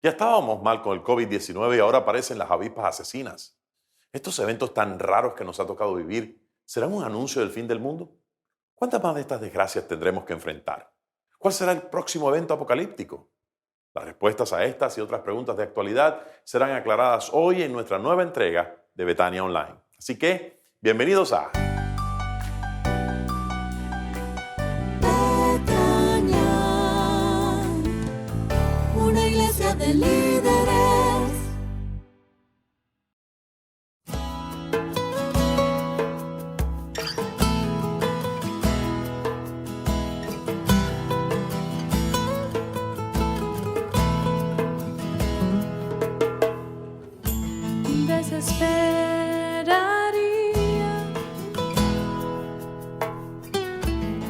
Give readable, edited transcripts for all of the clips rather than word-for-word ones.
Ya estábamos mal con el COVID-19 y ahora aparecen las avispas asesinas. Estos eventos tan raros que nos ha tocado vivir, ¿serán un anuncio del fin del mundo? ¿Cuántas más de estas desgracias tendremos que enfrentar? ¿Cuál será el próximo evento apocalíptico? Las respuestas a estas y otras preguntas de actualidad serán aclaradas hoy en nuestra nueva entrega de Betania Online. Así que, bienvenidos a Betania, una iglesia de líderes. Desesperaría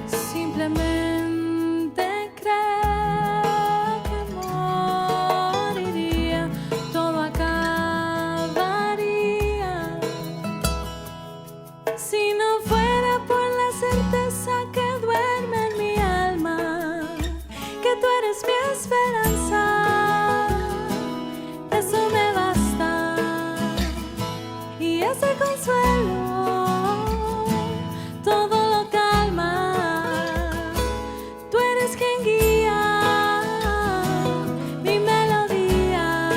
simplemente creer que moriría, todo acabaría si no fuera por la certeza que duerme en mi alma, que tú eres mi esperanza. Eso me basta y ese consuelo todo lo calma. Tú eres quien guía mi melodía.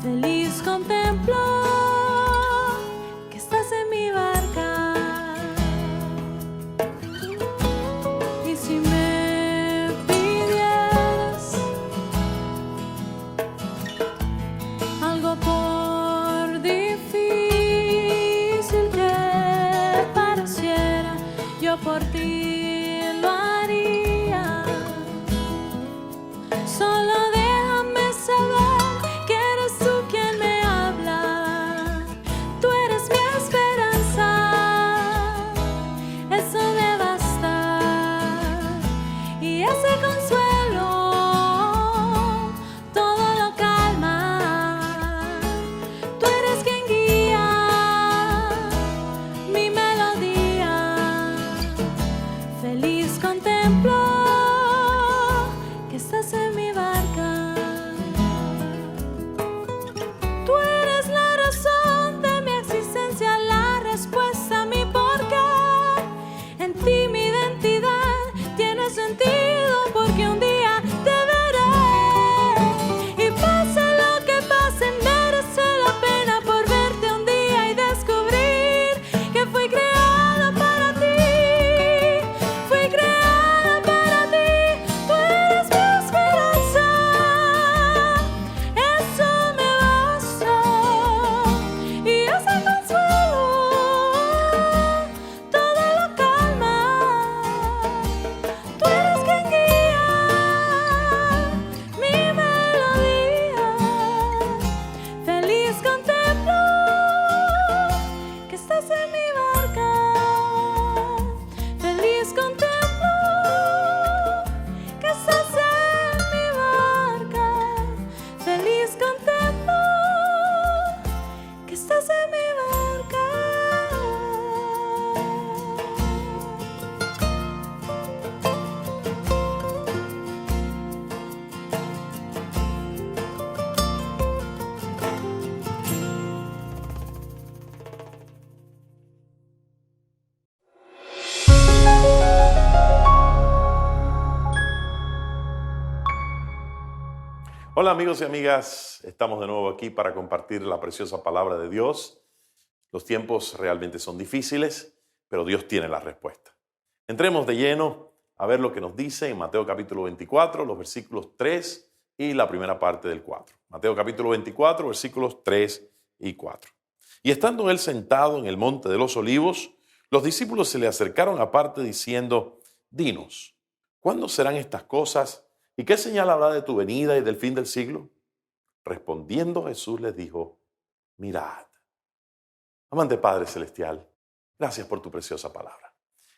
Feliz contemplo que estás en mi barca. Y si me pidieras algo por difícil que pareciera, yo por ti lo haría. Solo déjame saber que eres tú quien me habla. Tú eres mi esperanza, eso me basta. Y ese consuelo todo lo calma. Tú eres quien guía mi melodía. Feliz contemplo que estás en mi barca. Tú eres la razón de mi existencia, la respuesta a mi porqué. En ti mi identidad tiene sentido, porque un día te veré. Y pase lo que pase, merece la pena por verte un día y descubrir que fui creado para ti. Fui creado para ti. Tú eres mi esperanza, eso me basta. Y ese consuelo todo lo calma. Tú eres quien guía mi melodía. Feliz contemplo que estás en mi barca. Feliz contemplo que estás en mi barca. Feliz contemplo que estás en mi barca. Hola amigos y amigas, estamos de nuevo aquí para compartir la preciosa palabra de Dios. Los tiempos realmente son difíciles, pero Dios tiene la respuesta. Entremos de lleno a ver lo que nos dice en Mateo capítulo 24, los versículos 3 y la primera parte del 4. Mateo capítulo 24, versículos 3 y 4. Y estando él sentado en el monte de los olivos, los discípulos se le acercaron aparte diciendo: Dinos, ¿cuándo serán estas cosas? ¿Y qué señal habrá de tu venida y del fin del siglo? Respondiendo Jesús les dijo: Mirad. Amante Padre Celestial, gracias por tu preciosa palabra.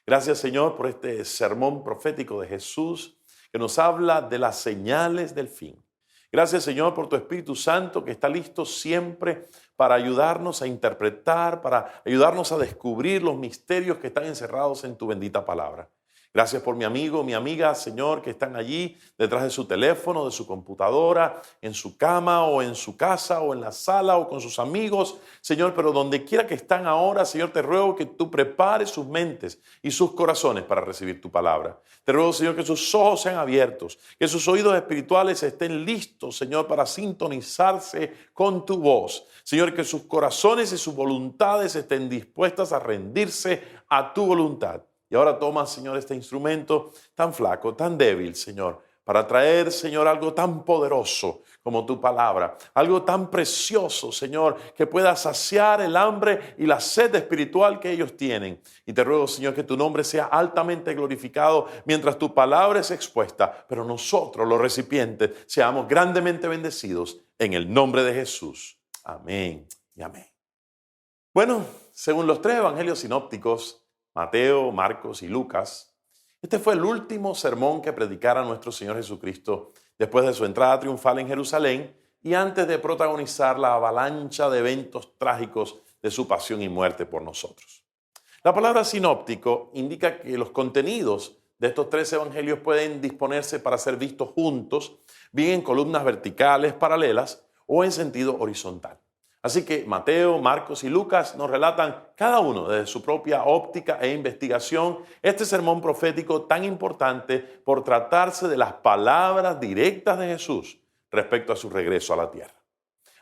Gracias, Señor, por este sermón profético de Jesús que nos habla de las señales del fin. Gracias, Señor, por tu Espíritu Santo que está listo siempre para ayudarnos a interpretar, para ayudarnos a descubrir los misterios que están encerrados en tu bendita palabra. Gracias por mi amigo, mi amiga, Señor, que están allí detrás de su teléfono, de su computadora, en su cama o en su casa o en la sala o con sus amigos. Señor, pero donde quiera que están ahora, Señor, te ruego que tú prepares sus mentes y sus corazones para recibir tu palabra. Te ruego, Señor, que sus ojos sean abiertos, que sus oídos espirituales estén listos, Señor, para sintonizarse con tu voz. Señor, que sus corazones y sus voluntades estén dispuestas a rendirse a tu voluntad. Y ahora toma, Señor, este instrumento tan flaco, tan débil, Señor, para traer, Señor, algo tan poderoso como tu palabra, algo tan precioso, Señor, que pueda saciar el hambre y la sed espiritual que ellos tienen. Y te ruego, Señor, que tu nombre sea altamente glorificado mientras tu palabra es expuesta, pero nosotros, los recipientes, seamos grandemente bendecidos en el nombre de Jesús. Amén y amén. Bueno, según los tres evangelios sinópticos, Mateo, Marcos y Lucas, este fue el último sermón que predicara nuestro Señor Jesucristo después de su entrada triunfal en Jerusalén y antes de protagonizar la avalancha de eventos trágicos de su pasión y muerte por nosotros. La palabra sinóptico indica que los contenidos de estos tres evangelios pueden disponerse para ser vistos juntos, bien en columnas verticales paralelas o en sentido horizontal. Así que Mateo, Marcos y Lucas nos relatan cada uno desde su propia óptica e investigación este sermón profético tan importante por tratarse de las palabras directas de Jesús respecto a su regreso a la tierra.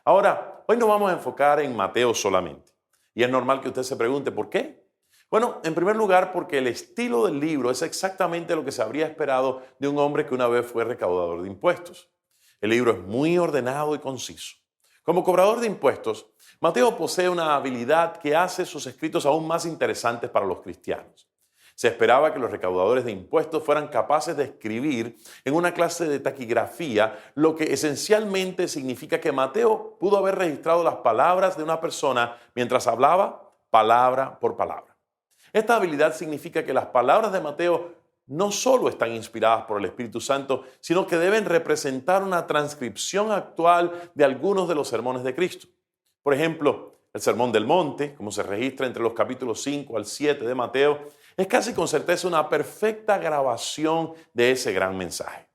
Ahora, hoy nos vamos a enfocar en Mateo solamente. Y es normal que usted se pregunte, ¿por qué? Bueno, en primer lugar, porque el estilo del libro es exactamente lo que se habría esperado de un hombre que una vez fue recaudador de impuestos. El libro es muy ordenado y conciso. Como cobrador de impuestos, Mateo posee una habilidad que hace sus escritos aún más interesantes para los cristianos. Se esperaba que los recaudadores de impuestos fueran capaces de escribir en una clase de taquigrafía, lo que esencialmente significa que Mateo pudo haber registrado las palabras de una persona mientras hablaba palabra por palabra. Esta habilidad significa que las palabras de Mateo no solo están inspiradas por el Espíritu Santo, sino que deben representar una transcripción actual de algunos de los sermones de Cristo. Por ejemplo, el Sermón del Monte, como se registra entre los capítulos 5 al 7 de Mateo, es casi con certeza una perfecta grabación de ese gran mensaje.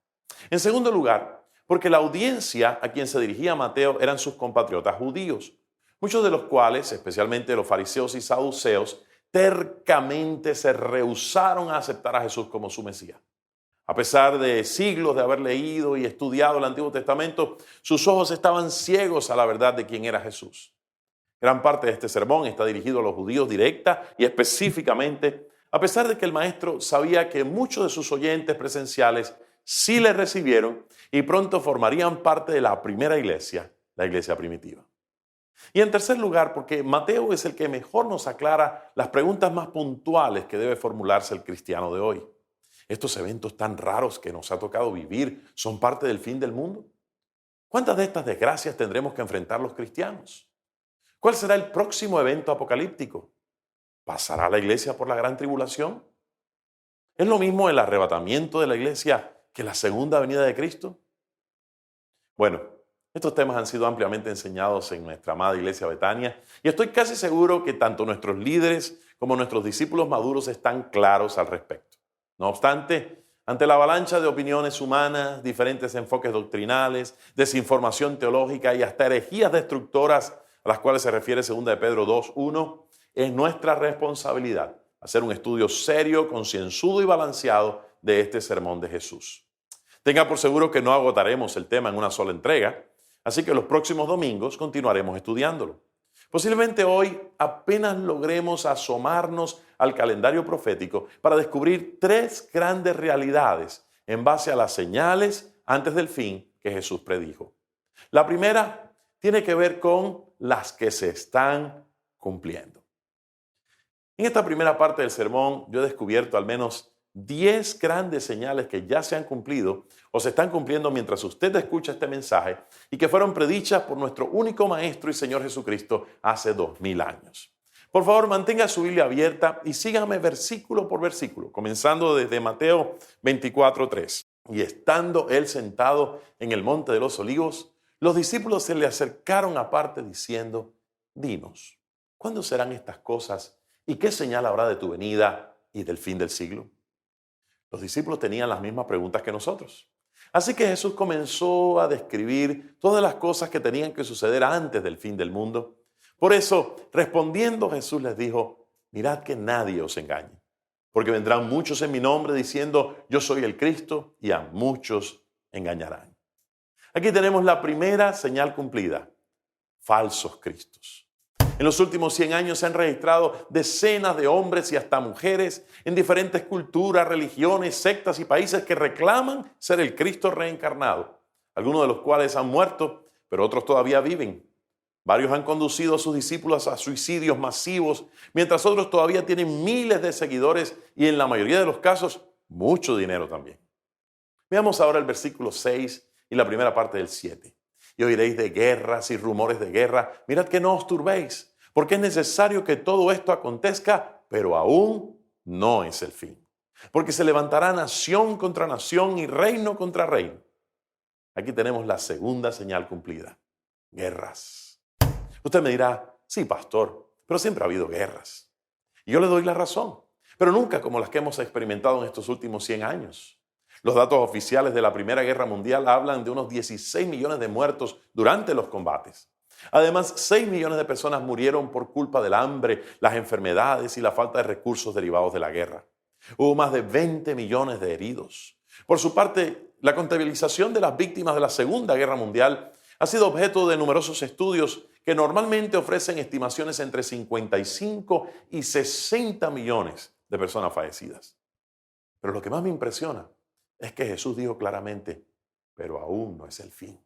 En segundo lugar, porque la audiencia a quien se dirigía Mateo eran sus compatriotas judíos, muchos de los cuales, especialmente los fariseos y saduceos, tercamente se rehusaron a aceptar a Jesús como su Mesías. A pesar de siglos de haber leído y estudiado el Antiguo Testamento, sus ojos estaban ciegos a la verdad de quién era Jesús. Gran parte de este sermón está dirigido a los judíos directa y específicamente, a pesar de que el maestro sabía que muchos de sus oyentes presenciales sí le recibieron y pronto formarían parte de la primera iglesia, la iglesia primitiva. Y en tercer lugar, porque Mateo es el que mejor nos aclara las preguntas más puntuales que debe formularse el cristiano de hoy. ¿Estos eventos tan raros que nos ha tocado vivir son parte del fin del mundo? ¿Cuántas de estas desgracias tendremos que enfrentar los cristianos? ¿Cuál será el próximo evento apocalíptico? ¿Pasará la iglesia por la gran tribulación? ¿Es lo mismo el arrebatamiento de la iglesia que la segunda venida de Cristo? Bueno, estos temas han sido ampliamente enseñados en nuestra amada iglesia Betania y estoy casi seguro que tanto nuestros líderes como nuestros discípulos maduros están claros al respecto. No obstante, ante la avalancha de opiniones humanas, diferentes enfoques doctrinales, desinformación teológica y hasta herejías destructoras a las cuales se refiere 2 de Pedro 2:1, es nuestra responsabilidad hacer un estudio serio, concienzudo y balanceado de este sermón de Jesús. Tenga por seguro que no agotaremos el tema en una sola entrega, así que los próximos domingos continuaremos estudiándolo. Posiblemente hoy apenas logremos asomarnos al calendario profético para descubrir tres grandes realidades en base a las señales antes del fin que Jesús predijo. La primera tiene que ver con las que se están cumpliendo. En esta primera parte del sermón yo he descubierto al menos 10 grandes señales que ya se han cumplido o se están cumpliendo mientras usted escucha este mensaje y que fueron predichas por nuestro único Maestro y Señor Jesucristo hace 2000 años. Por favor, mantenga su Biblia abierta y sígame versículo por versículo, comenzando desde Mateo 24:3. Y estando él sentado en el monte de los olivos, los discípulos se le acercaron aparte diciendo: dinos, ¿cuándo serán estas cosas y qué señal habrá de tu venida y del fin del siglo? Los discípulos tenían las mismas preguntas que nosotros. Así que Jesús comenzó a describir todas las cosas que tenían que suceder antes del fin del mundo. Por eso, respondiendo, Jesús les dijo: mirad que nadie os engañe, porque vendrán muchos en mi nombre diciendo: yo soy el Cristo, y a muchos engañarán. Aquí tenemos la primera señal cumplida: falsos cristos. En los últimos 100 años se han registrado decenas de hombres y hasta mujeres en diferentes culturas, religiones, sectas y países que reclaman ser el Cristo reencarnado, algunos de los cuales han muerto, pero otros todavía viven. Varios han conducido a sus discípulos a suicidios masivos, mientras otros todavía tienen miles de seguidores y en la mayoría de los casos mucho dinero también. Veamos ahora el versículo 6 y la primera parte del 7. Y oiréis de guerras y rumores de guerra. Mirad que no os turbéis, porque es necesario que todo esto acontezca, pero aún no es el fin. Porque se levantará nación contra nación y reino contra reino. Aquí tenemos la segunda señal cumplida: guerras. Usted me dirá: sí, pastor, pero siempre ha habido guerras. Y yo le doy la razón, pero nunca como las que hemos experimentado en estos últimos 100 años. Los datos oficiales de la Primera Guerra Mundial hablan de unos 16 millones de muertos durante los combates. Además, 6 millones de personas murieron por culpa del hambre, las enfermedades y la falta de recursos derivados de la guerra. Hubo más de 20 millones de heridos. Por su parte, la contabilización de las víctimas de la Segunda Guerra Mundial ha sido objeto de numerosos estudios que normalmente ofrecen estimaciones entre 55 y 60 millones de personas fallecidas. Pero lo que más me impresiona es que Jesús dijo claramente: pero aún no es el fin.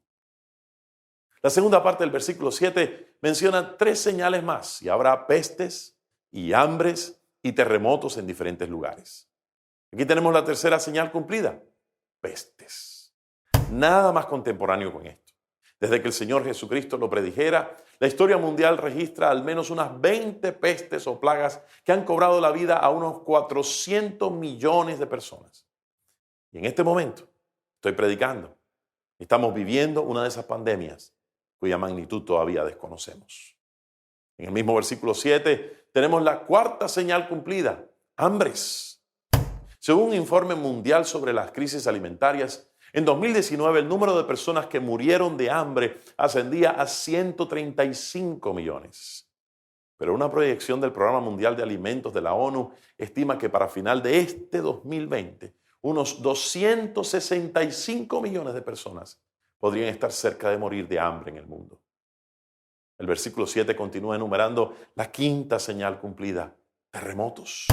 La segunda parte del versículo 7 menciona 3 señales más: y habrá pestes y hambres y terremotos en diferentes lugares. Aquí tenemos la tercera señal cumplida: pestes. Nada más contemporáneo con esto. Desde que el Señor Jesucristo lo predijera, la historia mundial registra al menos unas 20 pestes o plagas que han cobrado la vida a unos 400 millones de personas. Y en este momento estoy predicando. Estamos viviendo una de esas pandemias cuya magnitud todavía desconocemos. En el mismo versículo 7 tenemos la cuarta señal cumplida: hambres. Según un informe mundial sobre las crisis alimentarias, en 2019 el número de personas que murieron de hambre ascendía a 135 millones. Pero una proyección del Programa Mundial de Alimentos de la ONU estima que para final de este 2020, unos 265 millones de personas podrían estar cerca de morir de hambre en el mundo. El versículo 7 continúa enumerando la quinta señal cumplida: terremotos.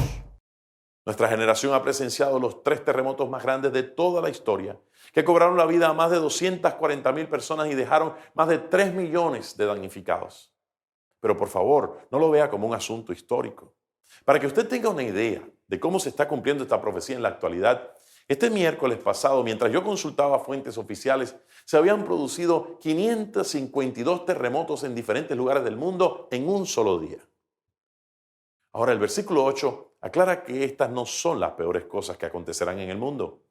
Nuestra generación ha presenciado los 3 terremotos más grandes de toda la historia, que cobraron la vida a más de 240,000 personas y dejaron más de 3 millones de damnificados. Pero por favor, no lo vea como un asunto histórico. Para que usted tenga una idea de cómo se está cumpliendo esta profecía en la actualidad, este miércoles pasado, mientras yo consultaba fuentes oficiales, se habían producido 552 terremotos en diferentes lugares del mundo en un solo día. Ahora, el versículo 8 aclara que estas no son las peores cosas que acontecerán en el mundo.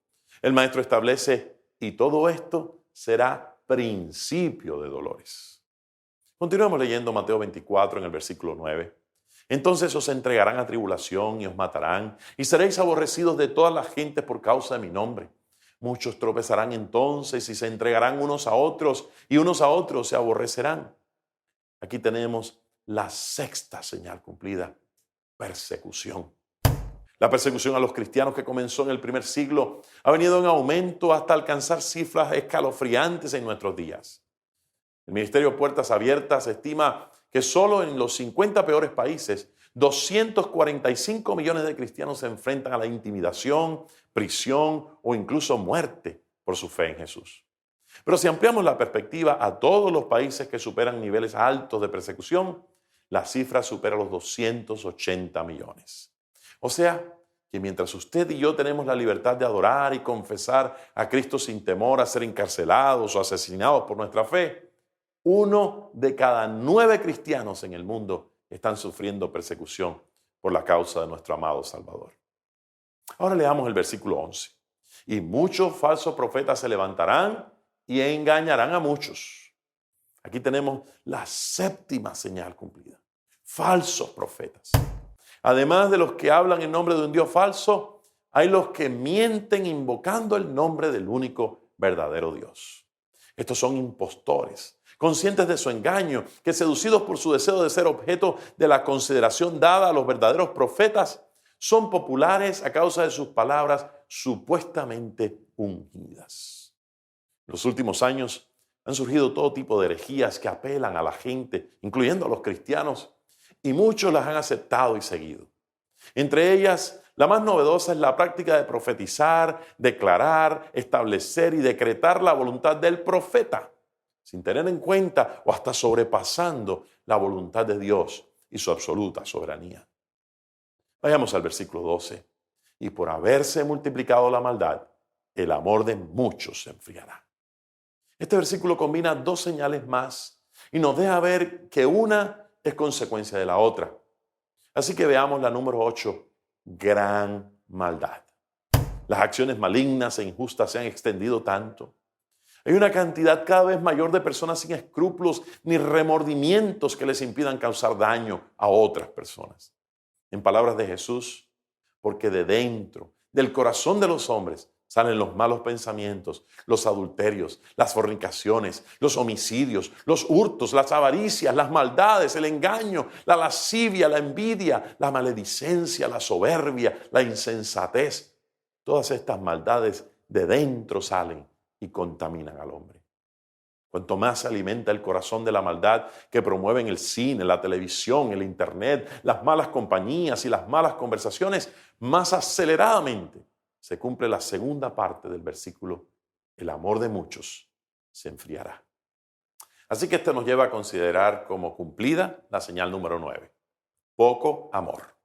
El maestro establece: y todo esto será principio de dolores. Continuamos leyendo Mateo 24 en el versículo 9. Entonces os entregarán a tribulación y os matarán, y seréis aborrecidos de todas las gentes por causa de mi nombre. Muchos tropezarán entonces y se entregarán unos a otros, y unos a otros se aborrecerán. Aquí tenemos la sexta señal cumplida: persecución. La persecución a los cristianos, que comenzó en el primer siglo, ha venido en aumento hasta alcanzar cifras escalofriantes en nuestros días. El Ministerio Puertas Abiertas estima que solo en los 50 peores países, 245 millones de cristianos se enfrentan a la intimidación, prisión o incluso muerte por su fe en Jesús. Pero si ampliamos la perspectiva a todos los países que superan niveles altos de persecución, la cifra supera los 280 millones. O sea, que mientras usted y yo tenemos la libertad de adorar y confesar a Cristo sin temor a ser encarcelados o asesinados por nuestra fe, 1 de cada 9 cristianos en el mundo están sufriendo persecución por la causa de nuestro amado Salvador. Ahora leamos el versículo 11. Y muchos falsos profetas se levantarán y engañarán a muchos. Aquí tenemos la séptima señal cumplida: falsos profetas. Además de los que hablan en nombre de un Dios falso, hay los que mienten invocando el nombre del único verdadero Dios. Estos son impostores, conscientes de su engaño, que seducidos por su deseo de ser objeto de la consideración dada a los verdaderos profetas, son populares a causa de sus palabras supuestamente ungidas. En los últimos años han surgido todo tipo de herejías que apelan a la gente, incluyendo a los cristianos, y muchos las han aceptado y seguido. Entre ellas, la más novedosa es la práctica de profetizar, declarar, establecer y decretar la voluntad del profeta, sin tener en cuenta o hasta sobrepasando la voluntad de Dios y su absoluta soberanía. Vayamos al versículo 12. Y por haberse multiplicado la maldad, el amor de muchos se enfriará. Este versículo combina dos señales más y nos deja ver que una es consecuencia de la otra. Así que veamos la número 8, gran maldad. Las acciones malignas e injustas se han extendido tanto. Hay una cantidad cada vez mayor de personas sin escrúpulos ni remordimientos que les impidan causar daño a otras personas. En palabras de Jesús, porque de dentro, del corazón de los hombres, salen los malos pensamientos, los adulterios, las fornicaciones, los homicidios, los hurtos, las avaricias, las maldades, el engaño, la lascivia, la envidia, la maledicencia, la soberbia, la insensatez. Todas estas maldades de dentro salen y contaminan al hombre. Cuanto más se alimenta el corazón de la maldad que promueven el cine, la televisión, el internet, las malas compañías y las malas conversaciones, más aceleradamente se cumple la segunda parte del versículo: el amor de muchos se enfriará. Así que esto nos lleva a considerar como cumplida la señal número 9. Poco amor.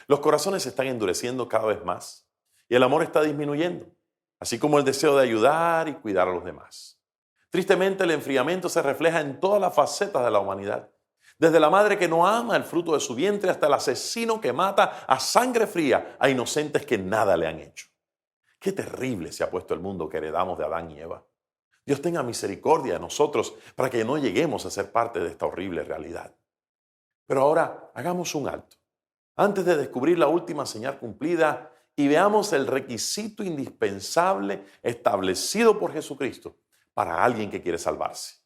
Los corazones se están endureciendo cada vez más y el amor está disminuyendo, así como el deseo de ayudar y cuidar a los demás. Tristemente, el enfriamiento se refleja en todas las facetas de la humanidad. Desde la madre que no ama el fruto de su vientre hasta el asesino que mata a sangre fría a inocentes que nada le han hecho. Qué terrible se ha puesto el mundo que heredamos de Adán y Eva. Dios tenga misericordia de nosotros para que no lleguemos a ser parte de esta horrible realidad. Pero ahora hagamos un alto, antes de descubrir la última señal cumplida, y veamos el requisito indispensable establecido por Jesucristo para alguien que quiere salvarse.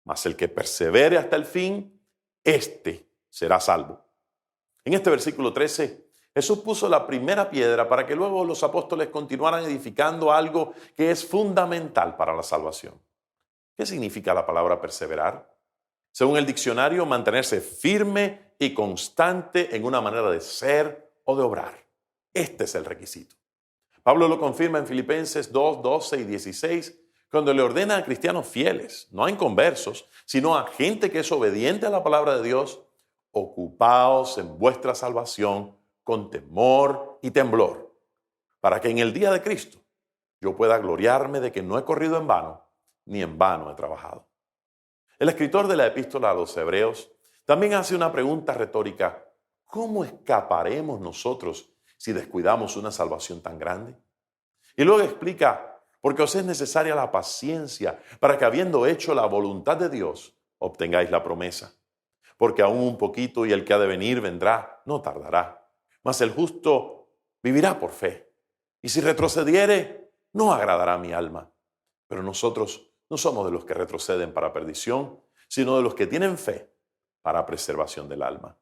Mas el que persevere hasta el fin, éste será salvo. En este versículo 13, Jesús puso la primera piedra para que luego los apóstoles continuaran edificando algo que es fundamental para la salvación. ¿Qué significa la palabra perseverar? Según el diccionario, mantenerse firme y constante en una manera de ser o de obrar. Este es el requisito. Pablo lo confirma en Filipenses 2, 12 y 16, cuando le ordena a cristianos fieles, no a inconversos, sino a gente que es obediente a la palabra de Dios: ocupaos en vuestra salvación con temor y temblor, para que en el día de Cristo yo pueda gloriarme de que no he corrido en vano, ni en vano he trabajado. El escritor de la epístola a los Hebreos también hace una pregunta retórica: ¿cómo escaparemos nosotros si descuidamos una salvación tan grande? Y luego explica: porque os es necesaria la paciencia para que, habiendo hecho la voluntad de Dios, obtengáis la promesa. Porque aún un poquito y el que ha de venir vendrá, no tardará. Mas el justo vivirá por fe. Y si retrocediere, no agradará a mi alma. Pero nosotros no somos de los que retroceden para perdición, sino de los que tienen fe para preservación del alma.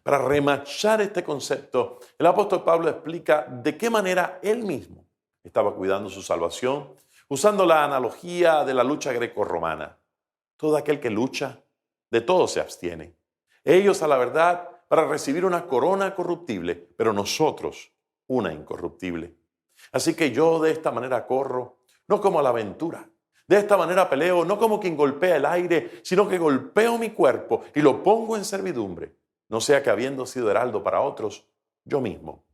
Para remachar este concepto, el apóstol Pablo explica de qué manera él mismo estaba cuidando su salvación, usando la analogía de la lucha grecorromana. Todo aquel que lucha, de todo se abstiene. Ellos, a la verdad, para recibir una corona corruptible, pero nosotros una incorruptible. Así que yo de esta manera corro, no como a la aventura. De esta manera peleo, no como quien golpea el aire, sino que golpeo mi cuerpo y lo pongo en servidumbre. No sea que, habiendo sido heraldo para otros, yo mismo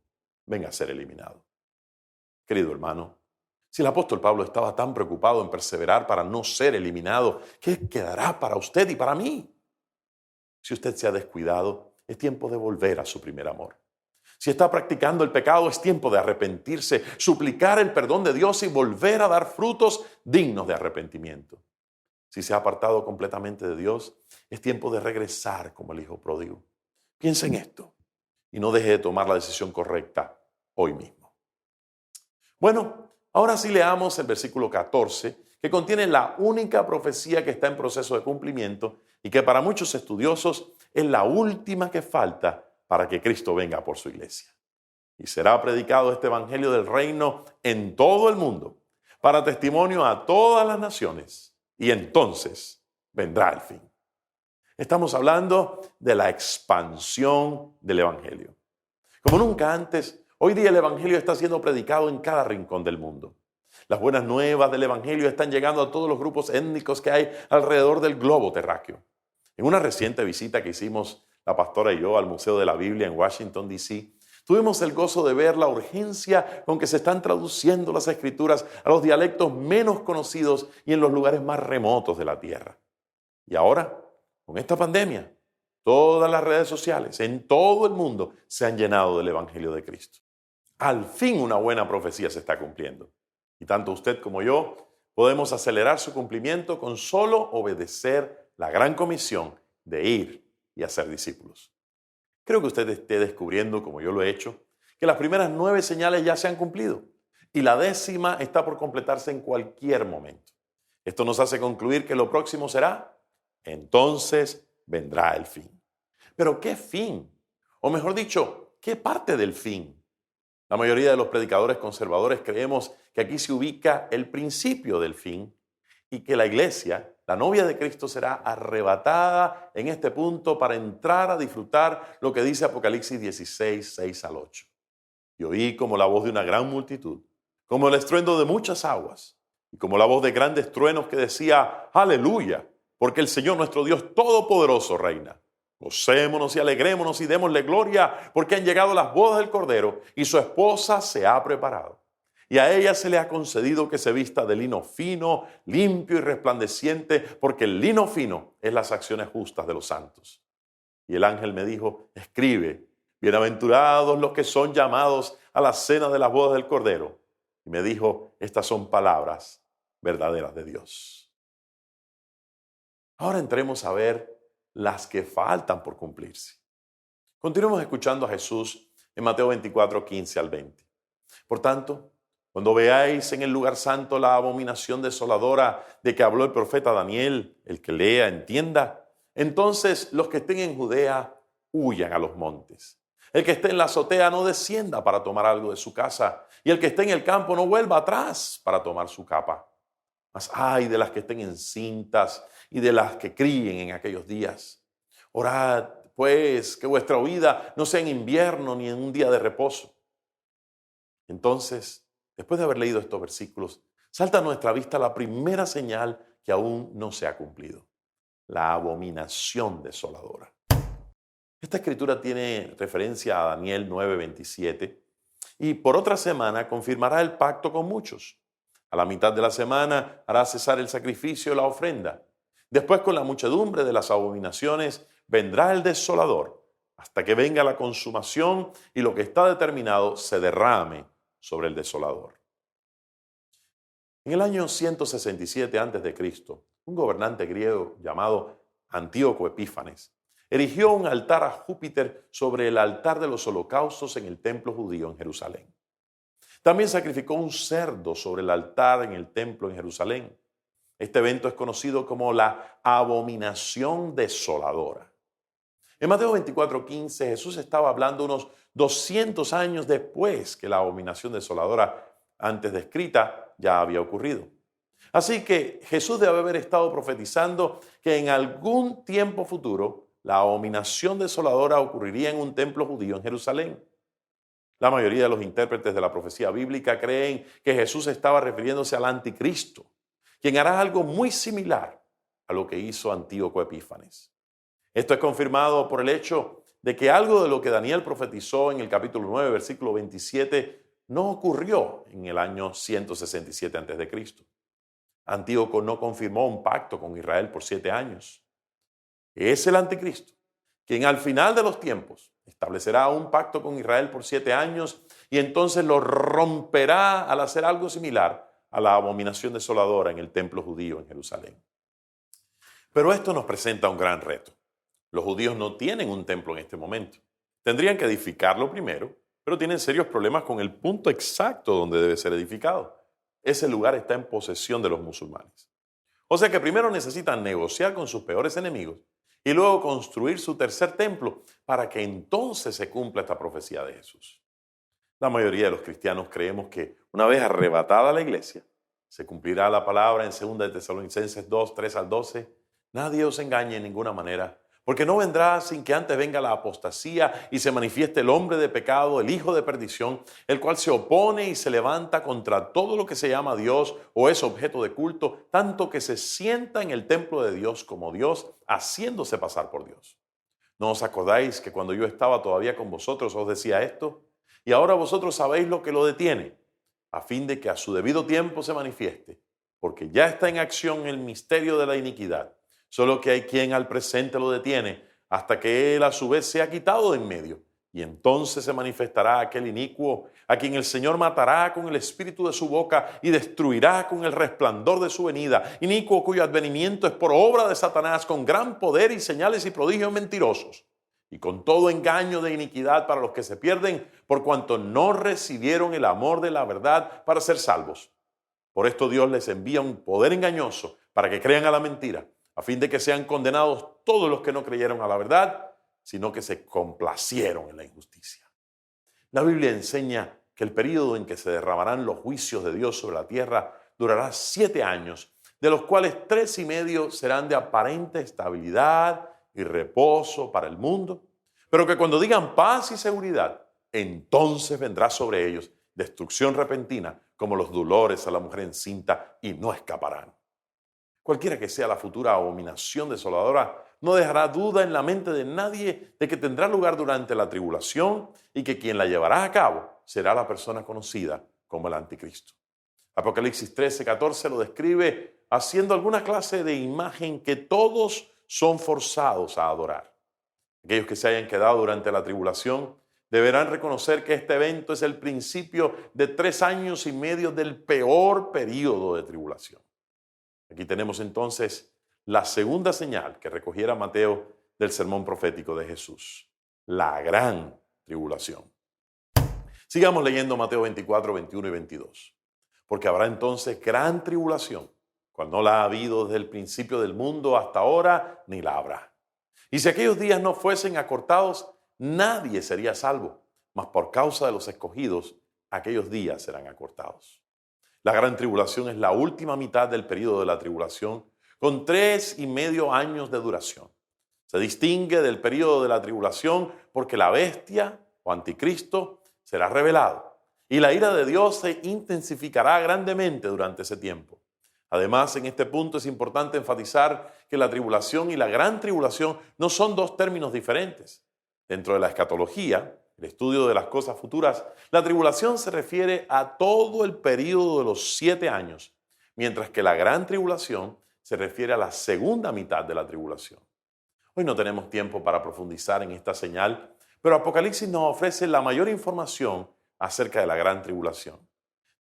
venga a ser eliminado. Querido hermano, si el apóstol Pablo estaba tan preocupado en perseverar para no ser eliminado, ¿qué quedará para usted y para mí? Si usted se ha descuidado, es tiempo de volver a su primer amor. Si está practicando el pecado, es tiempo de arrepentirse, suplicar el perdón de Dios y volver a dar frutos dignos de arrepentimiento. Si se ha apartado completamente de Dios, es tiempo de regresar como el hijo pródigo. Piensa en esto y no deje de tomar la decisión correcta hoy mismo. Bueno, ahora sí leamos el versículo 14, que contiene la única profecía que está en proceso de cumplimiento y que para muchos estudiosos es la última que falta para que Cristo venga por su iglesia. Y será predicado este evangelio del reino en todo el mundo, para testimonio a todas las naciones, y entonces vendrá el fin. Estamos hablando de la expansión del evangelio. Como nunca antes, hoy día el evangelio está siendo predicado en cada rincón del mundo. Las buenas nuevas del evangelio están llegando a todos los grupos étnicos que hay alrededor del globo terráqueo. En una reciente visita que hicimos la pastora y yo al Museo de la Biblia en Washington, D.C., tuvimos el gozo de ver la urgencia con que se están traduciendo las escrituras a los dialectos menos conocidos y en los lugares más remotos de la tierra. Y ahora, con esta pandemia, todas las redes sociales en todo el mundo se han llenado del Evangelio de Cristo. Al fin una buena profecía se está cumpliendo. Y tanto usted como yo podemos acelerar su cumplimiento con solo obedecer la gran comisión de ir y hacer discípulos. Creo que usted esté descubriendo, como yo lo he hecho, que las primeras 9 señales ya se han cumplido y la 10ª está por completarse en cualquier momento. Esto nos hace concluir que lo próximo será, entonces vendrá el fin. ¿Pero qué fin? O mejor dicho, ¿qué parte del fin? La mayoría de los predicadores conservadores creemos que aquí se ubica el principio del fin y que la iglesia, la novia de Cristo, será arrebatada en este punto para entrar a disfrutar lo que dice Apocalipsis 16, 6 al 8. Y oí como la voz de una gran multitud, como el estruendo de muchas aguas, y como la voz de grandes truenos que decía, aleluya, porque el Señor nuestro Dios Todopoderoso reina. Gocémonos y alegrémonos y démosle gloria, porque han llegado las bodas del Cordero y su esposa se ha preparado. Y a ella se le ha concedido que se vista de lino fino, limpio y resplandeciente, porque el lino fino es las acciones justas de los santos. Y el ángel me dijo, escribe, bienaventurados los que son llamados a la cena de las bodas del Cordero. Y me dijo, estas son palabras verdaderas de Dios. Ahora entremos a ver las que faltan por cumplirse. Continuemos escuchando a Jesús en Mateo 24, 15 al 20. Por tanto, cuando veáis en el lugar santo la abominación desoladora de que habló el profeta Daniel, el que lea, entienda, entonces los que estén en Judea huyan a los montes. El que esté en la azotea no descienda para tomar algo de su casa, y el que esté en el campo no vuelva atrás para tomar su capa. Mas ay de las que estén encintas y de las que críen en aquellos días. Orad, pues, que vuestra huida no sea en invierno ni en un día de reposo. Entonces, después de haber leído estos versículos, salta a nuestra vista la primera señal que aún no se ha cumplido: la abominación desoladora. Esta escritura tiene referencia a Daniel 9:27 y por otra semana confirmará el pacto con muchos. A la mitad de la semana hará cesar el sacrificio y la ofrenda. Después, con la muchedumbre de las abominaciones, vendrá el desolador, hasta que venga la consumación y lo que está determinado se derrame sobre el desolador. En el año 167 a.C., un gobernante griego llamado Antíoco Epífanes erigió un altar a Júpiter sobre el altar de los holocaustos en el templo judío en Jerusalén. También sacrificó un cerdo sobre el altar en el templo en Jerusalén. Este evento es conocido como la abominación desoladora. En Mateo 24:15, Jesús estaba hablando unos 200 años después que la abominación desoladora antes descrita ya había ocurrido. Así que Jesús debe haber estado profetizando que en algún tiempo futuro la abominación desoladora ocurriría en un templo judío en Jerusalén. La mayoría de los intérpretes de la profecía bíblica creen que Jesús estaba refiriéndose al anticristo, quien hará algo muy similar a lo que hizo Antíoco Epífanes. Esto es confirmado por el hecho de que algo de lo que Daniel profetizó en el capítulo 9, versículo 27, no ocurrió en el año 167 a.C. Antíoco no confirmó un pacto con Israel por 7 años. Es el anticristo quien al final de los tiempos establecerá un pacto con Israel por 7 años y entonces lo romperá al hacer algo similar a la abominación desoladora en el templo judío en Jerusalén. Pero esto nos presenta un gran reto. Los judíos no tienen un templo en este momento. Tendrían que edificarlo primero pero tienen serios problemas con el punto exacto donde debe ser edificado. Ese lugar está en posesión de los musulmanes. O sea que primero necesitan negociar con sus peores enemigos y luego construir su tercer templo para que entonces se cumpla esta profecía de Jesús. La mayoría de los cristianos creemos que una vez arrebatada la iglesia, se cumplirá la palabra en 2 de Tesalonicenses 2, 3 al 12. Nadie os engañe en ninguna manera, porque no vendrá sin que antes venga la apostasía y se manifieste el hombre de pecado, el hijo de perdición, el cual se opone y se levanta contra todo lo que se llama Dios o es objeto de culto, tanto que se sienta en el templo de Dios como Dios, haciéndose pasar por Dios. ¿No os acordáis que cuando yo estaba todavía con vosotros os decía esto? Y ahora vosotros sabéis lo que lo detiene, a fin de que a su debido tiempo se manifieste, porque ya está en acción el misterio de la iniquidad, solo que hay quien al presente lo detiene, hasta que él a su vez sea quitado de en medio, y entonces se manifestará aquel inicuo, a quien el Señor matará con el espíritu de su boca y destruirá con el resplandor de su venida, inicuo cuyo advenimiento es por obra de Satanás, con gran poder y señales y prodigios mentirosos, y con todo engaño de iniquidad para los que se pierden, por cuanto no recibieron el amor de la verdad para ser salvos. Por esto Dios les envía un poder engañoso para que crean a la mentira, a fin de que sean condenados todos los que no creyeron a la verdad, sino que se complacieron en la injusticia. La Biblia enseña que el período en que se derramarán los juicios de Dios sobre la tierra durará 7 años, de los cuales 3 y medio serán de aparente estabilidad y reposo para el mundo, pero que cuando digan paz y seguridad, entonces vendrá sobre ellos destrucción repentina, como los dolores a la mujer encinta, y no escaparán. Cualquiera que sea la futura abominación desoladora, no dejará duda en la mente de nadie de que tendrá lugar durante la tribulación y que quien la llevará a cabo será la persona conocida como el anticristo. Apocalipsis 13, 14 lo describe haciendo alguna clase de imagen que todos son forzados a adorar. Aquellos que se hayan quedado durante la tribulación deberán reconocer que este evento es el principio de 3 años y medio del peor período de tribulación. Aquí tenemos entonces la segunda señal que recogiera Mateo del sermón profético de Jesús, la gran tribulación. Sigamos leyendo Mateo 24, 21 y 22. Porque habrá entonces gran tribulación, cual no la ha habido desde el principio del mundo hasta ahora, ni la habrá. Y si aquellos días no fuesen acortados, nadie sería salvo, mas por causa de los escogidos, aquellos días serán acortados. La gran tribulación es la última mitad del período de la tribulación, con 3 y medio años de duración. Se distingue del período de la tribulación porque la bestia o anticristo será revelado y la ira de Dios se intensificará grandemente durante ese tiempo. Además, en este punto es importante enfatizar que la tribulación y la gran tribulación no son 2 términos diferentes. Dentro de la escatología, el estudio de las cosas futuras, la tribulación se refiere a todo el período de los 7 años, mientras que la gran tribulación se refiere a la segunda mitad de la tribulación. Hoy no tenemos tiempo para profundizar en esta señal, pero Apocalipsis nos ofrece la mayor información acerca de la gran tribulación.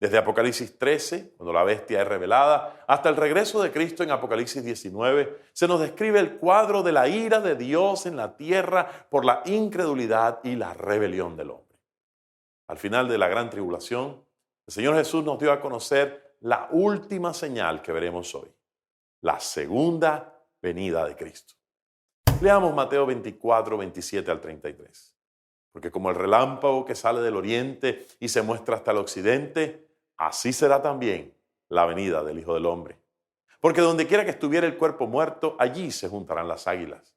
Desde Apocalipsis 13, cuando la bestia es revelada, hasta el regreso de Cristo en Apocalipsis 19, se nos describe el cuadro de la ira de Dios en la tierra por la incredulidad y la rebelión del hombre. Al final de la gran tribulación, el Señor Jesús nos dio a conocer la última señal que veremos hoy, la segunda venida de Cristo. Leamos Mateo 24, 27 al 33. Porque como el relámpago que sale del oriente y se muestra hasta el occidente, así será también la venida del Hijo del Hombre. Porque donde quiera que estuviera el cuerpo muerto, allí se juntarán las águilas.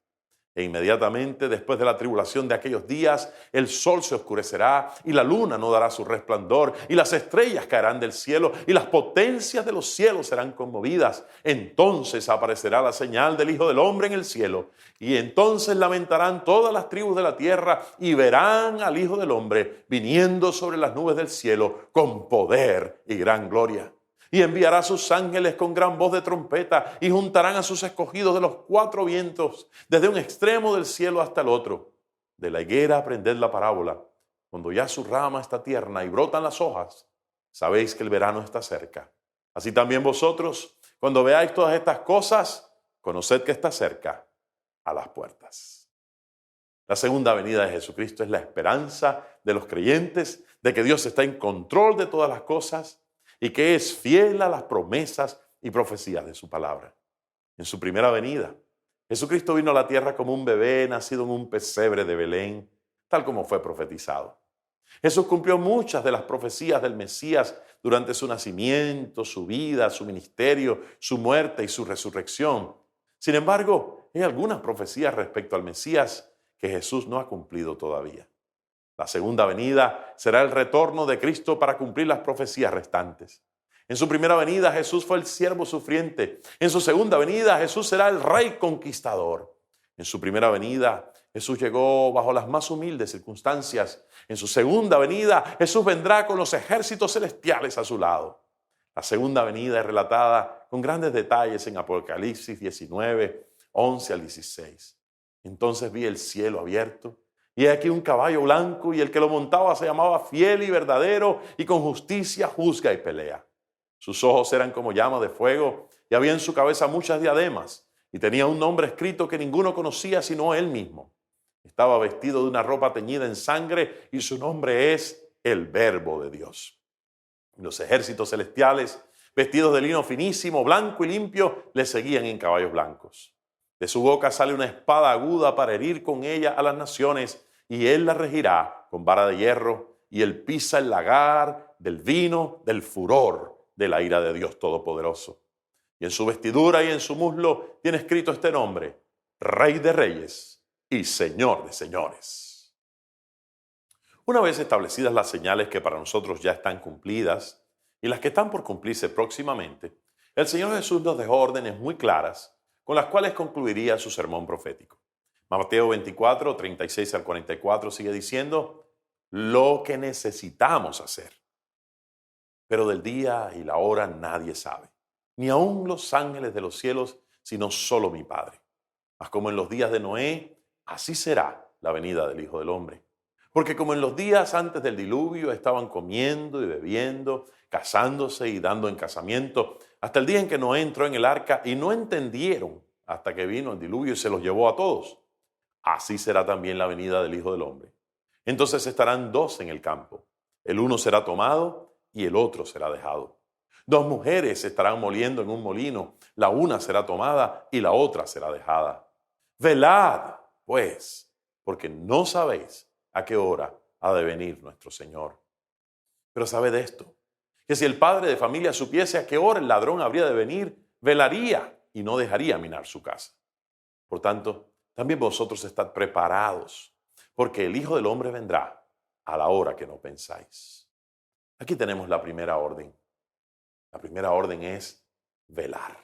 E inmediatamente después de la tribulación de aquellos días, el sol se oscurecerá y la luna no dará su resplandor y las estrellas caerán del cielo y las potencias de los cielos serán conmovidas. Entonces aparecerá la señal del Hijo del Hombre en el cielo y entonces lamentarán todas las tribus de la tierra y verán al Hijo del Hombre viniendo sobre las nubes del cielo con poder y gran gloria. Y enviará a sus ángeles con gran voz de trompeta y juntarán a sus escogidos de los 4 vientos, desde un extremo del cielo hasta el otro. De la higuera aprended la parábola. Cuando ya su rama está tierna y brotan las hojas, sabéis que el verano está cerca. Así también vosotros, cuando veáis todas estas cosas, conoced que está cerca a las puertas. La segunda venida de Jesucristo es la esperanza de los creyentes de que Dios está en control de todas las cosas y que es fiel a las promesas y profecías de su palabra. En su primera venida, Jesucristo vino a la tierra como un bebé nacido en un pesebre de Belén, tal como fue profetizado. Jesús cumplió muchas de las profecías del Mesías durante su nacimiento, su vida, su ministerio, su muerte y su resurrección. Sin embargo, hay algunas profecías respecto al Mesías que Jesús no ha cumplido todavía. La segunda venida será el retorno de Cristo para cumplir las profecías restantes. En su primera venida Jesús fue el siervo sufriente. En su segunda venida Jesús será el rey conquistador. En su primera venida Jesús llegó bajo las más humildes circunstancias. En su segunda venida Jesús vendrá con los ejércitos celestiales a su lado. La segunda venida es relatada con grandes detalles en Apocalipsis 19, 11 al 16. Entonces vi el cielo abierto y he aquí un caballo blanco y el que lo montaba se llamaba Fiel y Verdadero y con justicia juzga y pelea. Sus ojos eran como llamas de fuego y había en su cabeza muchas diademas y tenía un nombre escrito que ninguno conocía sino él mismo. Estaba vestido de una ropa teñida en sangre y su nombre es el Verbo de Dios. Los ejércitos celestiales, vestidos de lino finísimo, blanco y limpio, le seguían en caballos blancos. De su boca sale una espada aguda para herir con ella a las naciones, y él la regirá con vara de hierro, y él pisa el lagar del vino del furor de la ira de Dios Todopoderoso. Y en su vestidura y en su muslo tiene escrito este nombre: Rey de Reyes y Señor de Señores. Una vez establecidas las señales que para nosotros ya están cumplidas y las que están por cumplirse próximamente, el Señor Jesús nos dejó órdenes muy claras con las cuales concluiría su sermón profético. Mateo 24, 36 al 44 sigue diciendo lo que necesitamos hacer. Pero del día y la hora nadie sabe, ni aun los ángeles de los cielos, sino solo mi Padre. Mas como en los días de Noé, así será la venida del Hijo del Hombre. Porque como en los días antes del diluvio estaban comiendo y bebiendo, casándose y dando en casamiento, hasta el día en que Noé entró en el arca y no entendieron hasta que vino el diluvio y se los llevó a todos. Así será también la venida del Hijo del Hombre. Entonces estarán dos en el campo. El uno será tomado y el otro será dejado. Dos mujeres estarán moliendo en un molino. La una será tomada y la otra será dejada. Velad, pues, porque no sabéis a qué hora ha de venir nuestro Señor. Pero sabed esto, que si el padre de familia supiese a qué hora el ladrón habría de venir, velaría y no dejaría minar su casa. Por tanto, también vosotros estad preparados, porque el Hijo del Hombre vendrá a la hora que no pensáis. Aquí tenemos la primera orden. La primera orden es velar.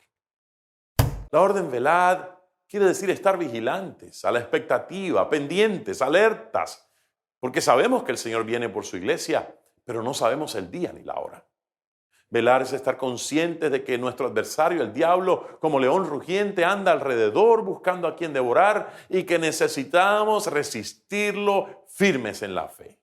La orden velad quiere decir estar vigilantes, a la expectativa, pendientes, alertas, porque sabemos que el Señor viene por su iglesia, pero no sabemos el día ni la hora. Velar es estar conscientes de que nuestro adversario, el diablo, como león rugiente, anda alrededor buscando a quien devorar y que necesitamos resistirlo firmes en la fe.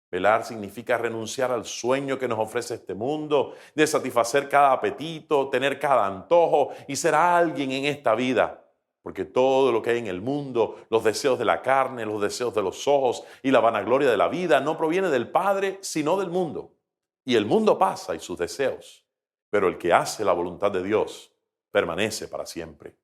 Velar significa renunciar al sueño que nos ofrece este mundo, de satisfacer cada apetito, tener cada antojo y ser alguien en esta vida. Porque todo lo que hay en el mundo, los deseos de la carne, los deseos de los ojos y la vanagloria de la vida no proviene del Padre, sino del mundo. Y el mundo pasa y sus deseos, pero el que hace la voluntad de Dios permanece para siempre.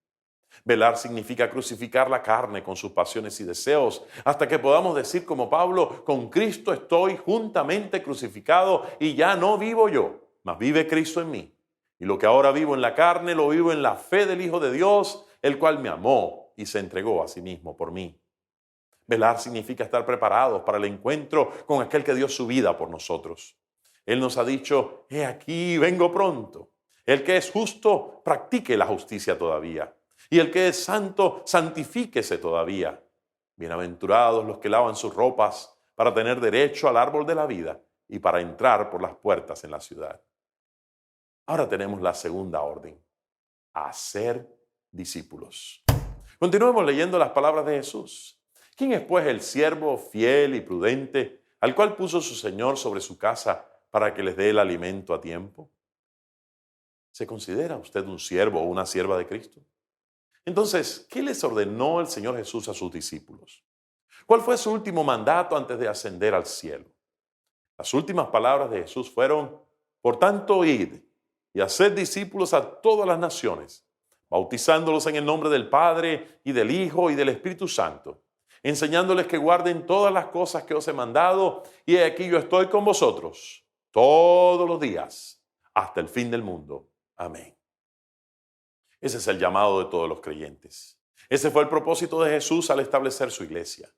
Velar significa crucificar la carne con sus pasiones y deseos, hasta que podamos decir como Pablo, con Cristo estoy juntamente crucificado y ya no vivo yo, mas vive Cristo en mí. Y lo que ahora vivo en la carne, lo vivo en la fe del Hijo de Dios, el cual me amó y se entregó a sí mismo por mí. Velar significa estar preparados para el encuentro con aquel que dio su vida por nosotros. Él nos ha dicho, he aquí, vengo pronto. El que es justo, practique la justicia todavía. Y el que es santo, santifíquese todavía. Bienaventurados los que lavan sus ropas para tener derecho al árbol de la vida y para entrar por las puertas en la ciudad. Ahora tenemos la segunda orden, hacer discípulos. Continuemos leyendo las palabras de Jesús. ¿Quién es pues el siervo fiel y prudente al cual puso su Señor sobre su casa para que les dé el alimento a tiempo? ¿Se considera usted un siervo o una sierva de Cristo? Entonces, ¿qué les ordenó el Señor Jesús a sus discípulos? ¿Cuál fue su último mandato antes de ascender al cielo? Las últimas palabras de Jesús fueron: por tanto, id y haced discípulos a todas las naciones, bautizándolos en el nombre del Padre y del Hijo y del Espíritu Santo, enseñándoles que guarden todas las cosas que os he mandado, y he aquí yo estoy con vosotros todos los días hasta el fin del mundo. Amén. Ese es el llamado de todos los creyentes. Ese fue el propósito de Jesús al establecer su iglesia.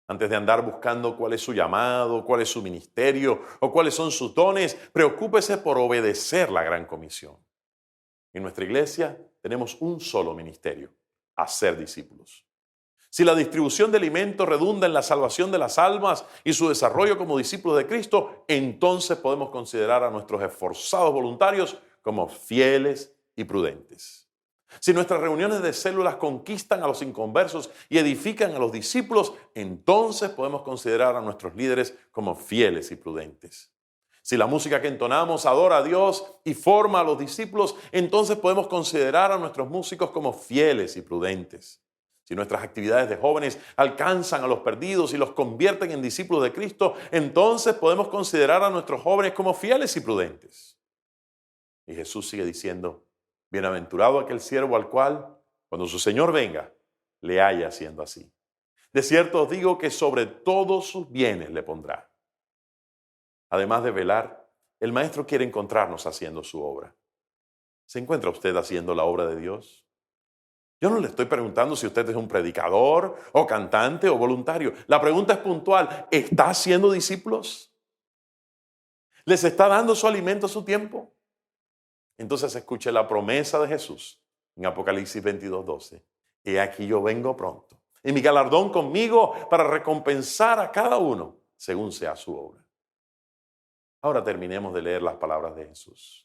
Antes de andar buscando cuál es su llamado, cuál es su ministerio o cuáles son sus dones, preocúpese por obedecer la gran comisión. En nuestra iglesia tenemos un solo ministerio: hacer discípulos. Si la distribución de alimentos redunda en la salvación de las almas y su desarrollo como discípulos de Cristo, entonces podemos considerar a nuestros esforzados voluntarios como fieles y prudentes. Si nuestras reuniones de células conquistan a los inconversos y edifican a los discípulos, entonces podemos considerar a nuestros líderes como fieles y prudentes. Si la música que entonamos adora a Dios y forma a los discípulos, entonces podemos considerar a nuestros músicos como fieles y prudentes. Si nuestras actividades de jóvenes alcanzan a los perdidos y los convierten en discípulos de Cristo, entonces podemos considerar a nuestros jóvenes como fieles y prudentes. Y Jesús sigue diciendo: bienaventurado aquel siervo al cual, cuando su Señor venga, le haya haciendo así. De cierto os digo que sobre todos sus bienes le pondrá. Además de velar, el Maestro quiere encontrarnos haciendo su obra. ¿Se encuentra usted haciendo la obra de Dios? Yo no le estoy preguntando si usted es un predicador o cantante o voluntario. La pregunta es puntual: ¿está haciendo discípulos? ¿Les está dando su alimento a su tiempo? Entonces escuche la promesa de Jesús en Apocalipsis 22:12. He aquí yo vengo pronto, y mi galardón conmigo para recompensar a cada uno según sea su obra. Ahora terminemos de leer las palabras de Jesús.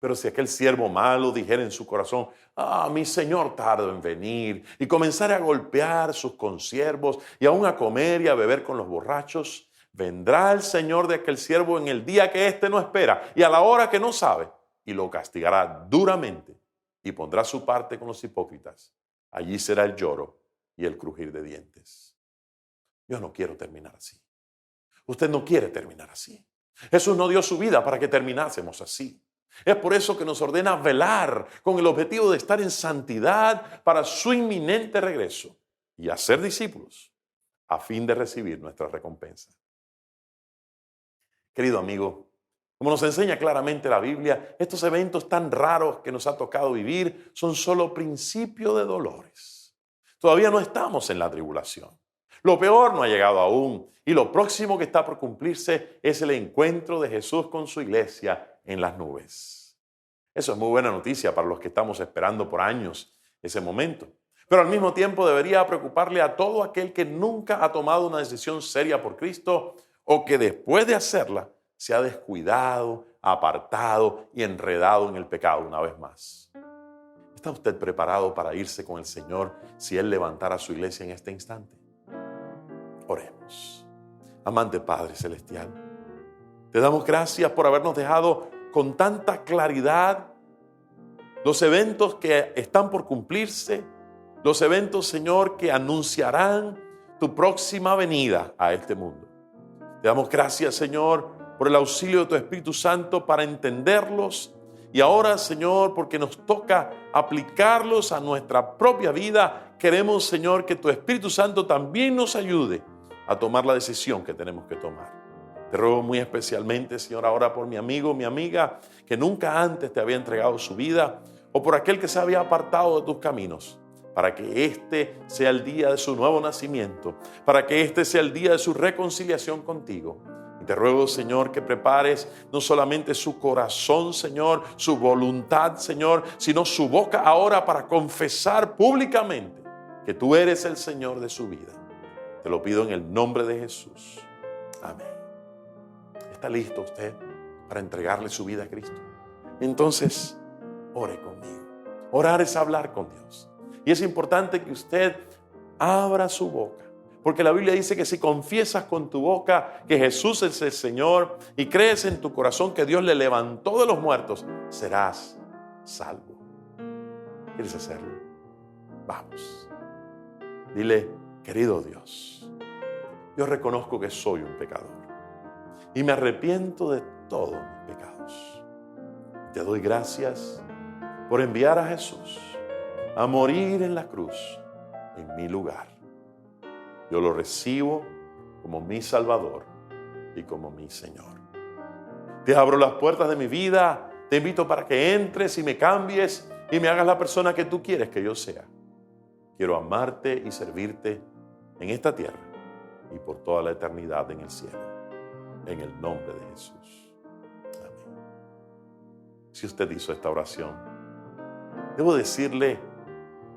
Pero si aquel siervo malo dijera en su corazón: mi señor tarda en venir, y comenzara a golpear sus consiervos y aún a comer y a beber con los borrachos, vendrá el señor de aquel siervo en el día que éste no espera y a la hora que no sabe, y lo castigará duramente y pondrá su parte con los hipócritas. Allí será el lloro y el crujir de dientes. Yo no quiero terminar así. Usted no quiere terminar así. Jesús no dio su vida para que terminásemos así. Es por eso que nos ordena velar con el objetivo de estar en santidad para su inminente regreso y hacer discípulos a fin de recibir nuestra recompensa. Querido amigo, como nos enseña claramente la Biblia, estos eventos tan raros que nos ha tocado vivir son solo principio de dolores. Todavía no estamos en la tribulación. Lo peor no ha llegado aún, y lo próximo que está por cumplirse es el encuentro de Jesús con su iglesia en las nubes. Eso es muy buena noticia para los que estamos esperando por años ese momento. Pero al mismo tiempo debería preocuparle a todo aquel que nunca ha tomado una decisión seria por Cristo, o que después de hacerla se ha descuidado, apartado y enredado en el pecado una vez más. ¿Está usted preparado para irse con el Señor si Él levantara su iglesia en este instante? Oremos. Amante Padre Celestial, te damos gracias por habernos dejado con tanta claridad los eventos que están por cumplirse, los eventos, Señor, que anunciarán tu próxima venida a este mundo. Te damos gracias, Señor, por el auxilio de tu Espíritu Santo para entenderlos, y ahora, Señor, porque nos toca aplicarlos a nuestra propia vida, queremos, Señor, que tu Espíritu Santo también nos ayude a tomar la decisión que tenemos que tomar. Te ruego muy especialmente, Señor, ahora por mi amigo, mi amiga, que nunca antes te había entregado su vida, o por aquel que se había apartado de tus caminos, para que este sea el día de su nuevo nacimiento, para que este sea el día de su reconciliación contigo. Y te ruego, Señor, que prepares no solamente su corazón, Señor, su voluntad, Señor, sino su boca ahora para confesar públicamente que tú eres el Señor de su vida. Te lo pido en el nombre de Jesús. Amén. ¿Está listo usted para entregarle su vida a Cristo? Entonces, ore conmigo. Orar es hablar con Dios. Y es importante que usted abra su boca, porque la Biblia dice que si confiesas con tu boca que Jesús es el Señor y crees en tu corazón que Dios le levantó de los muertos, serás salvo. ¿Quieres hacerlo? Vamos. Dile: querido Dios, yo reconozco que soy un pecador y me arrepiento de todos mis pecados. Te doy gracias por enviar a Jesús a morir en la cruz en mi lugar. Yo lo recibo como mi Salvador y como mi Señor. Te abro las puertas de mi vida, te invito para que entres y me cambies y me hagas la persona que tú quieres que yo sea. Quiero amarte y servirte en esta tierra y por toda la eternidad en el cielo. En el nombre de Jesús. Amén. Si usted hizo esta oración, debo decirle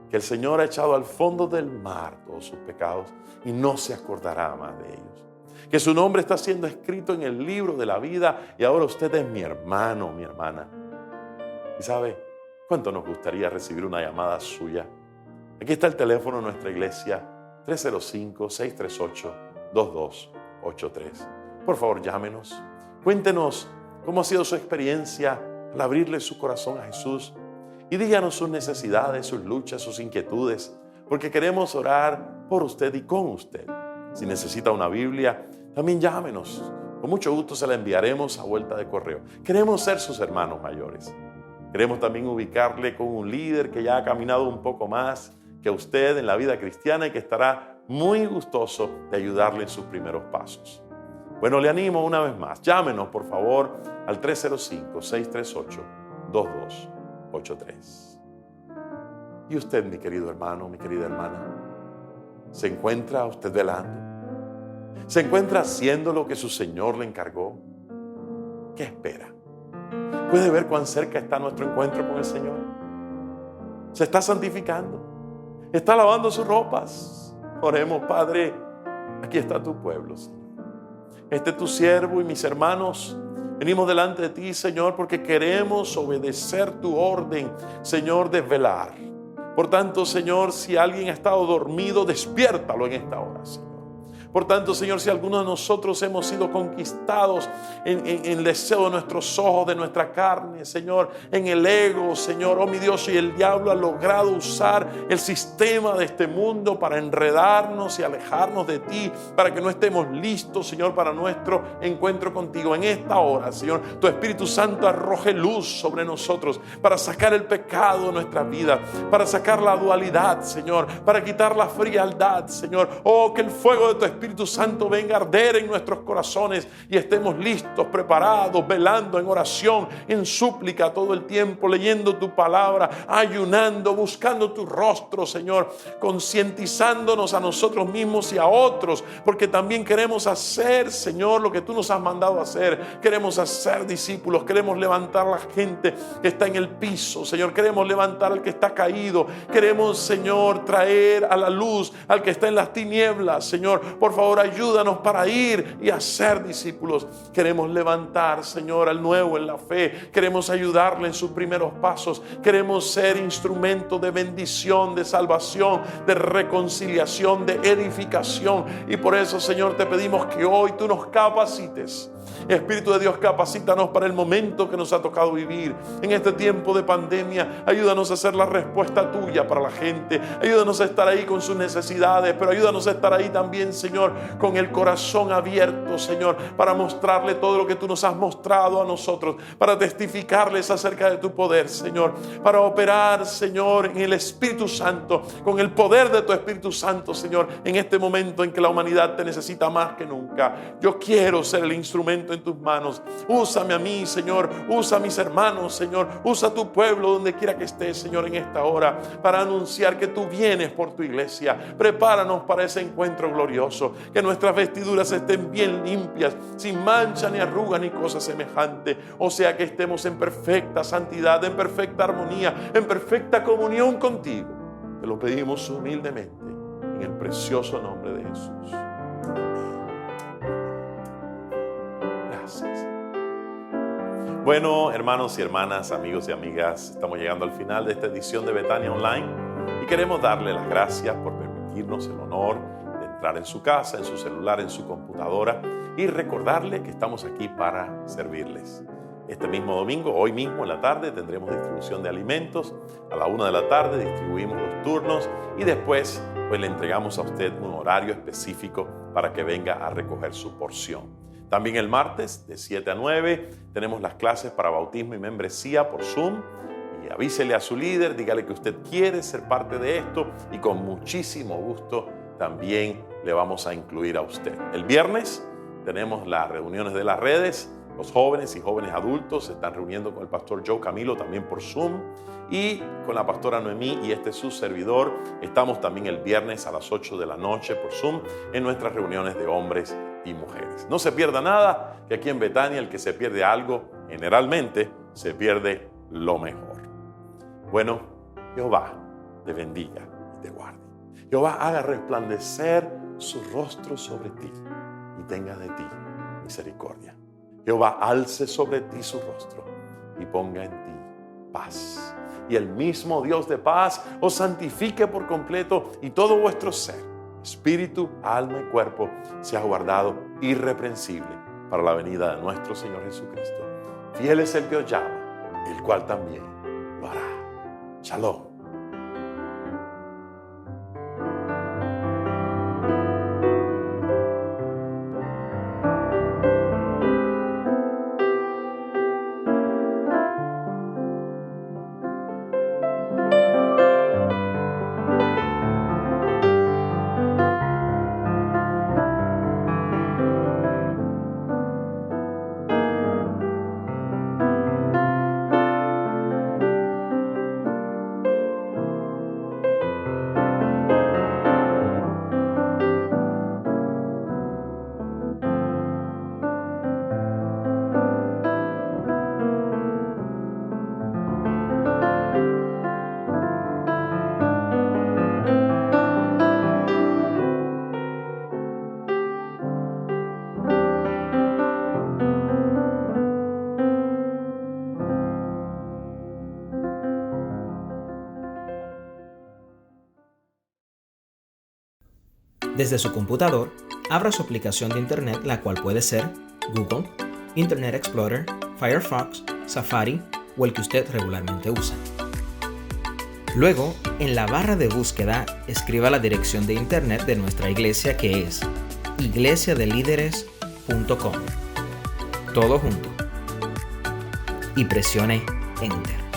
que el Señor ha echado al fondo del mar todos sus pecados y no se acordará más de ellos. Que su nombre está siendo escrito en el libro de la vida y ahora usted es mi hermano, mi hermana. ¿Y sabe cuánto nos gustaría recibir una llamada suya? Aquí está el teléfono de nuestra iglesia, 305-638-2283. Por favor, llámenos. Cuéntenos cómo ha sido su experiencia al abrirle su corazón a Jesús. Y díganos sus necesidades, sus luchas, sus inquietudes, porque queremos orar por usted y con usted. Si necesita una Biblia, también llámenos. Con mucho gusto se la enviaremos a vuelta de correo. Queremos ser sus hermanos mayores. Queremos también ubicarle con un líder que ya ha caminado un poco más que usted en la vida cristiana y que estará muy gustoso de ayudarle en sus primeros pasos. Bueno, le animo una vez más. Llámenos, por favor, al 305-638-2283. Y usted, mi querido hermano, mi querida hermana, ¿se encuentra usted velando? ¿Se encuentra haciendo lo que su Señor le encargó? ¿Qué espera? ¿Puede ver cuán cerca está nuestro encuentro con el Señor? ¿Se está santificando? ¿Está lavando sus ropas? Oremos, Padre, aquí está tu pueblo, Señor. Este es tu siervo y mis hermanos. Venimos delante de ti, Señor, porque queremos obedecer tu orden, Señor, de velar. Por tanto, Señor, si alguien ha estado dormido, despiértalo en esta hora, Señor. Por tanto, Señor, si alguno de nosotros hemos sido conquistados en el deseo de nuestros ojos, de nuestra carne, Señor, en el ego, Señor, oh mi Dios, y el diablo ha logrado usar el sistema de este mundo para enredarnos y alejarnos de ti, para que no estemos listos, Señor, para nuestro encuentro contigo. En esta hora, Señor, tu Espíritu Santo arroje luz sobre nosotros para sacar el pecado de nuestra vida, para sacar la dualidad, Señor, para quitar la frialdad, Señor. Oh, que el fuego de tu Espíritu Santo venga a arder en nuestros corazones y estemos listos, preparados, velando en oración, en súplica todo el tiempo, leyendo tu palabra, ayunando, buscando tu rostro, Señor, concientizándonos a nosotros mismos y a otros, porque también queremos hacer, Señor, lo que tú nos has mandado a hacer. Queremos hacer discípulos, queremos levantar a la gente que está en el piso, Señor, queremos levantar al que está caído, queremos, Señor, traer a la luz al que está en las tinieblas, Señor. Por favor, ayúdanos para ir y hacer discípulos. Queremos levantar, Señor, al nuevo en la fe. Queremos ayudarle en sus primeros pasos. Queremos ser instrumento de bendición, de salvación, de reconciliación, de edificación. Y por eso, Señor, te pedimos que hoy tú nos capacites. Espíritu de Dios, capacítanos para el momento que nos ha tocado vivir. En este tiempo de pandemia, ayúdanos a hacer la respuesta tuya para la gente. Ayúdanos a estar ahí con sus necesidades, pero ayúdanos a estar ahí también, Señor, con el corazón abierto, Señor, para mostrarle todo lo que tú nos has mostrado a nosotros, para testificarles acerca de tu poder, Señor, para operar, Señor, en el Espíritu Santo, con el poder de tu Espíritu Santo, Señor, en este momento en que la humanidad te necesita más que nunca. Yo quiero ser el instrumento en tus manos. Úsame a mí, Señor, usa a mis hermanos, Señor, usa a tu pueblo donde quiera que estés, Señor, en esta hora, para anunciar que tú vienes por tu iglesia. Prepáranos para ese encuentro glorioso. Que nuestras vestiduras estén bien limpias, sin mancha ni arruga ni cosa semejante. O sea, que estemos en perfecta santidad, en perfecta armonía, en perfecta comunión contigo. Te lo pedimos humildemente en el precioso nombre de Jesús. Gracias. Bueno, hermanos y hermanas, amigos y amigas, estamos llegando al final de esta edición de Betania Online y queremos darle las gracias por permitirnos el honor entrar en su casa, en su celular, en su computadora y recordarle que estamos aquí para servirles. Este mismo domingo, hoy mismo en la tarde, tendremos distribución de alimentos. A la 1 de la tarde distribuimos los turnos y después pues le entregamos a usted un horario específico para que venga a recoger su porción. También el martes de 7 a 9 tenemos las clases para bautismo y membresía por Zoom. Y avísele a su líder, dígale que usted quiere ser parte de esto y con muchísimo gusto también le vamos a incluir a usted. El viernes tenemos las reuniones de las redes. Los jóvenes y jóvenes adultos se están reuniendo con el pastor Joe Camilo también por Zoom y con la pastora Noemí y su servidor. Estamos también el viernes a las 8 de la noche por Zoom en nuestras reuniones de hombres y mujeres. No se pierda nada, que aquí en Betania el que se pierde algo, generalmente se pierde lo mejor. Bueno, Jehová te bendiga y te guarde. Jehová haga resplandecer su rostro sobre ti y tenga de ti misericordia. Jehová alce sobre ti su rostro y ponga en ti paz. Y el mismo Dios de paz os santifique por completo y todo vuestro ser, espíritu, alma y cuerpo, sea guardado irreprensible para la venida de nuestro Señor Jesucristo. Fiel es el que os llama, el cual también lo hará. Shalom. Desde su computador, abra su aplicación de Internet, la cual puede ser Google, Internet Explorer, Firefox, Safari o el que usted regularmente usa. Luego, en la barra de búsqueda, escriba la dirección de Internet de nuestra iglesia, que es iglesiadelíderes.com. Todo junto. Y presione Enter.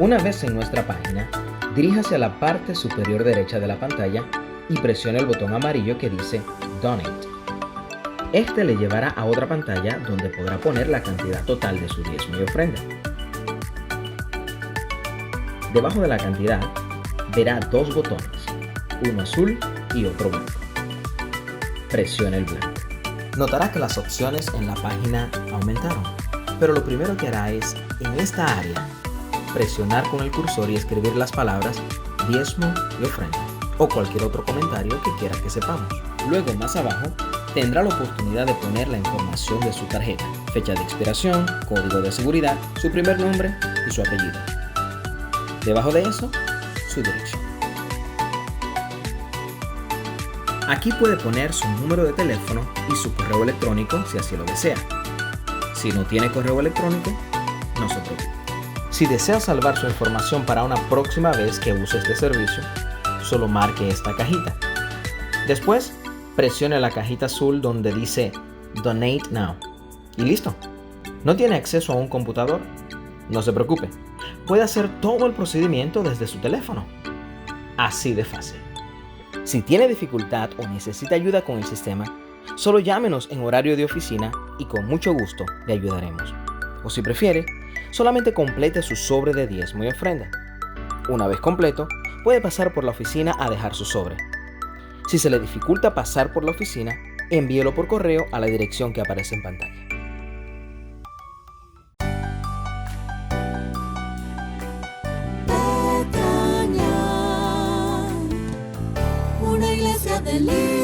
Una vez en nuestra página, diríjase a la parte superior derecha de la pantalla y presione el botón amarillo que dice Donate. Este le llevará a otra pantalla donde podrá poner la cantidad total de su diezmo y ofrenda. Debajo de la cantidad, verá dos botones, uno azul y otro blanco. Presione el blanco. Notará que las opciones en la página aumentaron, pero lo primero que hará es, en esta área, presionar con el cursor y escribir las palabras diezmo y ofrenda o cualquier otro comentario que quiera que sepamos. Luego, más abajo, tendrá la oportunidad de poner la información de su tarjeta, fecha de expiración, código de seguridad, su primer nombre y su apellido. Debajo de eso, su dirección. Aquí puede poner su número de teléfono y su correo electrónico si así lo desea. Si no tiene correo electrónico, no se preocupe. Si desea salvar su información para una próxima vez que use este servicio, solo marque esta cajita. Después, presione la cajita azul donde dice Donate Now. Y listo. ¿No tiene acceso a un computador? No se preocupe. Puede hacer todo el procedimiento desde su teléfono. Así de fácil. Si tiene dificultad o necesita ayuda con el sistema, solo llámenos en horario de oficina y con mucho gusto le ayudaremos. O si prefiere, solamente complete su sobre de diezmo y ofrenda. Una vez completo, puede pasar por la oficina a dejar su sobre. Si se le dificulta pasar por la oficina, envíelo por correo a la dirección que aparece en pantalla. Betania, una iglesia de líderes.